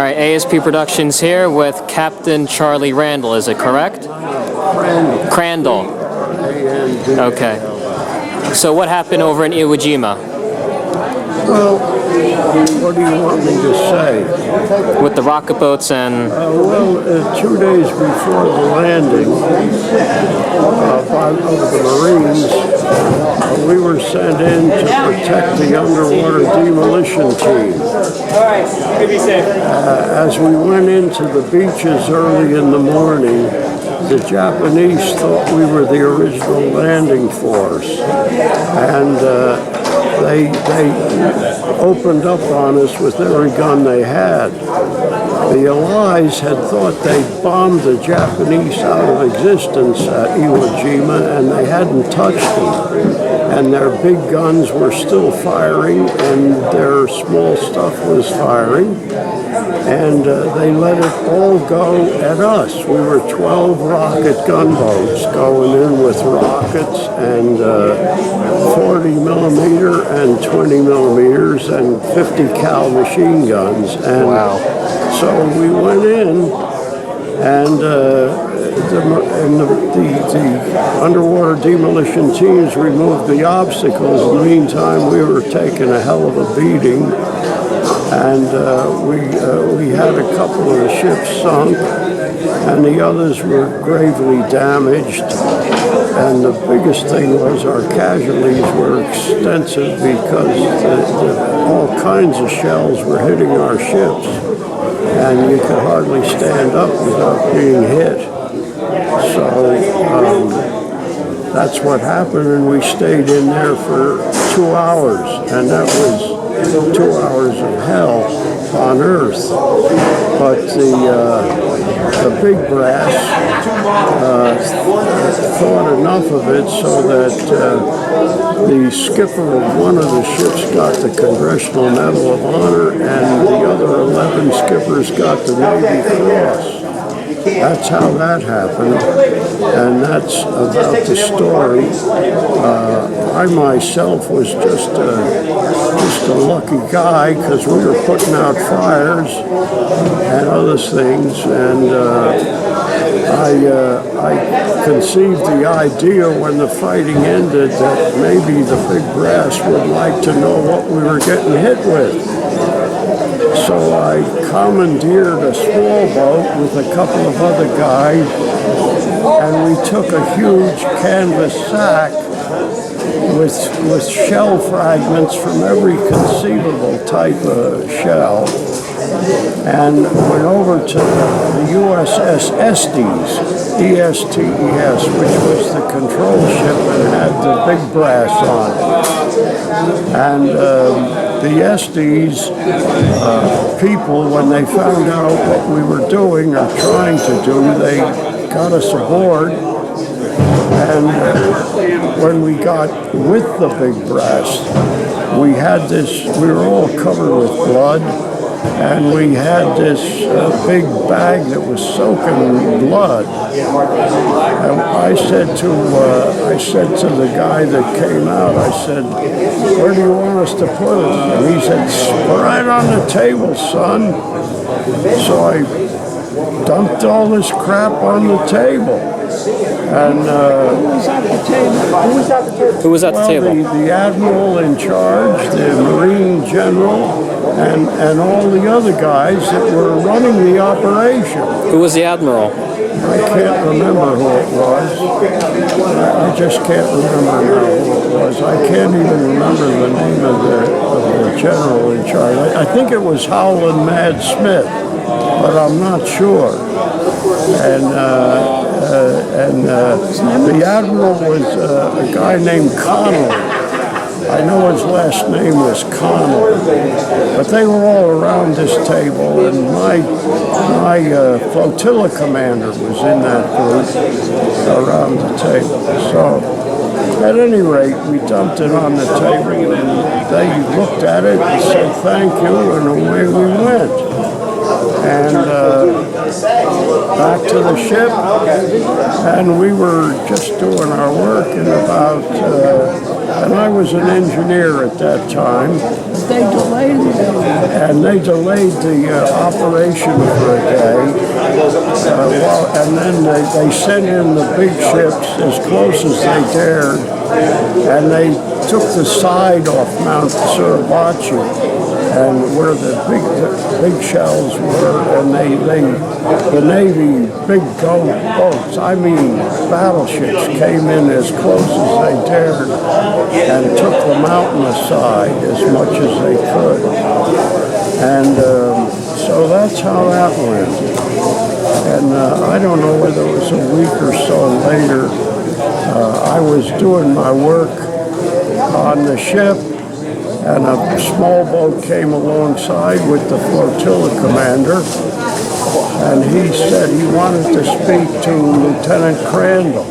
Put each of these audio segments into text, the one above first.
right, ASP Productions here with Captain Charlie Crandall, is it correct? Crandall. Okay. So what happened over in Iwo Jima? Well, what do you want me to say? With the rocket boats and... 2 days before the landing of the Marines, we were sent in to protect the underwater demolition team. As we went into the beaches early in the morning, the Japanese thought we were the original landing force, and they opened up on us with every gun they had. The Allies had thought they'd bombed the Japanese out of existence at Iwo Jima, and they hadn't touched them. And their big guns were still firing, and their small stuff was firing. And they let it all go at us. We were 12 rocket gunboats going in with rockets and 40 millimeter and 20 millimeters and 50 cal machine guns. And wow. So we went in, and the underwater demolition teams removed the obstacles. In the meantime, we were taking a hell of a beating, and we had a couple of the ships sunk, and the others were gravely damaged. And the biggest thing was our casualties were extensive because all kinds of shells were hitting our ships, and you could hardly stand up without being hit. So that's what happened, and we stayed in there for 2 hours, and that was 2 hours of hell on Earth. But the big brass thought enough of it so that the skipper of one of the ships got the Congressional Medal of Honor, and the other 11 skippers got the Navy Cross. That's how that happened, and that's about the story. I myself was just a lucky guy because we were putting out fires and other things, and I conceived the idea when the fighting ended that maybe the big brass would like to know what we were getting hit with. So I commandeered a small boat with a couple of other guys, and we took a huge canvas sack with shell fragments from every conceivable type of shell, and went over to the USS Estes, E-S-T-E-S, which was the control ship and had the big brass on it. And the Estes people, when they found out what we were doing or trying to do, they got us aboard. And when we got with the big brass, we were all covered with blood, and we had this big bag that was soaking blood. And I said to the guy that came out, I said, "Where do you want us to put it?" And he said, "Right on the table, son." So I dumped all this crap on the table. And who was at the table? Who was at the table? The admiral in charge, the Marine general, and all the other guys that were running the operation. Who was the admiral? I can't remember who it was. I just can't remember now who it was. I can't even remember the name of the general in charge. I think it was Howland Mad Smith, but I'm not sure. And the admiral was a guy named Connell. I know his last name was Connell, but they were all around this table, and my flotilla commander was in that group around the table. So at any rate, we dumped it on the table, and they looked at it and said thank you, and away we went. And back to the ship, and we were just doing our work in about, and I was an engineer at that time. They delayed it. And they delayed the operation for a day. And then they sent in the big ships as close as they dared, and they took the side off Mount Suribachi, and where the big shells were, and the Navy big boats, I mean battleships, came in as close as they dared and took the mountain aside as much as they could. And so that's how that went. And I don't know whether it was a week or so later, I was doing my work on the ship, and a small boat came alongside with the flotilla commander, and he said he wanted to speak to Lieutenant Crandall.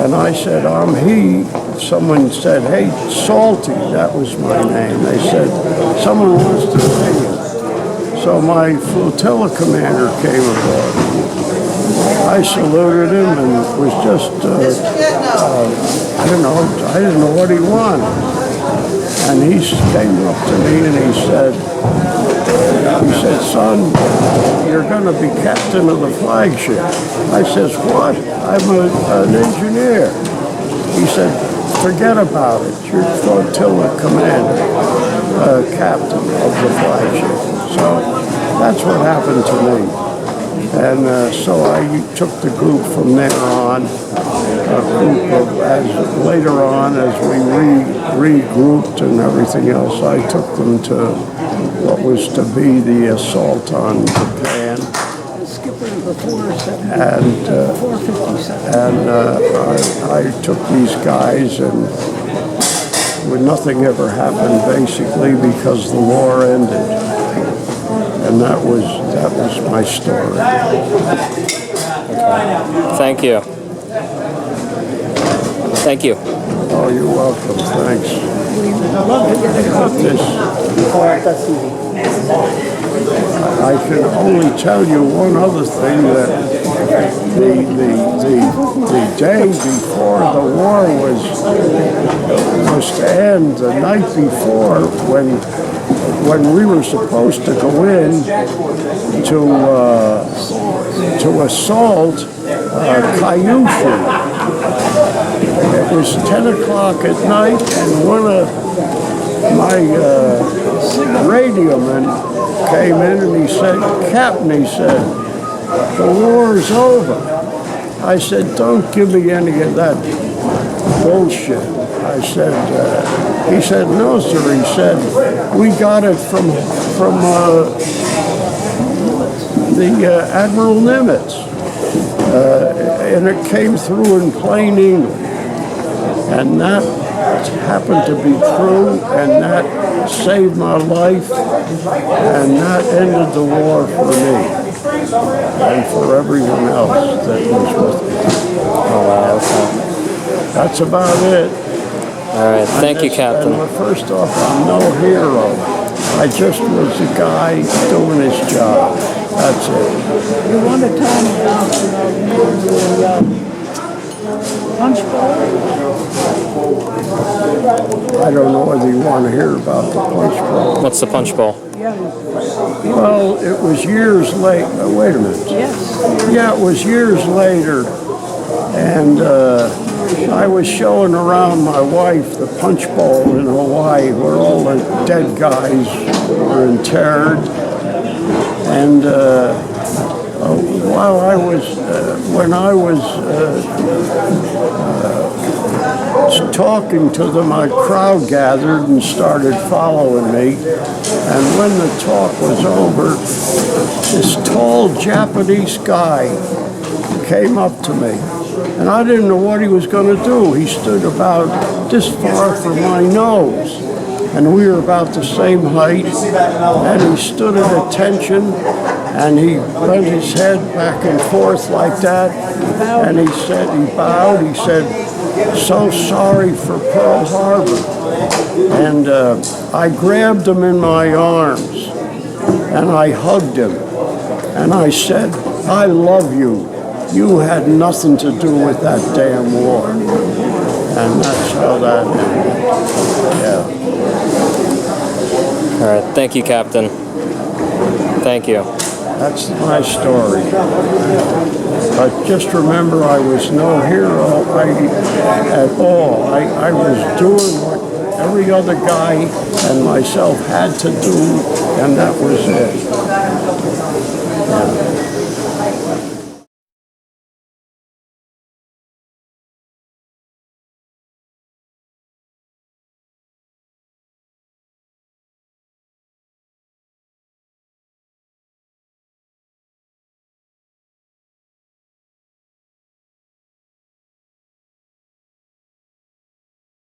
And I said, I'm he. Someone said, hey, Salty, that was my name. They said, someone wants to see you. So my flotilla commander came aboard. I saluted him and was just, I didn't know what he wanted. And he came up to me and he said, son, you're going to be captain of the flagship. I says, what? I'm an engineer. He said, forget about it. You're flotilla commander, captain of the flagship. So that's what happened to me. And so I took the group from there on, later on as we regrouped and everything else, I took them to what was to be the assault on Japan. And I took these guys, and nothing ever happened basically because the war ended. And that was my story. Thank you. Thank you. Oh, you're welcome. Thanks. I can only tell you one other thing, that the day before the war was to end, the night before, when we were supposed to go in to assault Kyushu. It was 10 o'clock at night, and one of my radiomen came in and he said, Captain, he said, the war's over. I said, don't give me any of that bullshit. I said, he said, no, sir. He said, we got it from the Admiral Nimitz. And it came through in plain English. And that happened to be true, and that saved my life, and that ended the war for me and for everyone else that was with me. Oh, wow. Okay. That's about it. All right. Thank you, Captain. And first off, I'm no hero. I just was a guy doing his job. That's it. You want to tell me about the punch bowl? I don't know whether you want to hear about the punch bowl. What's the punch bowl? Yeah. Well, it was years late. Wait a minute. Yes. Yeah, it was years later, and I was showing around my wife the punch bowl in Hawaii where all the dead guys were interred. And while I was, when I was talking to them, a crowd gathered and started following me. And when the talk was over, this tall Japanese guy came up to me. And I didn't know what he was going to do. He stood about this far from my nose. And we were about the same height. And he stood at attention, and he bent his head back and forth like that. And he said, he bowed, he said, so sorry for Pearl Harbor. And I grabbed him in my arms, and I hugged him. And I said, I love you. You had nothing to do with that damn war. And that's how that ended. Yeah. All right. Thank you, Captain. Thank you. That's my story. But just remember, I was no hero at all. I was doing what every other guy and myself had to do, and that was it. Yeah.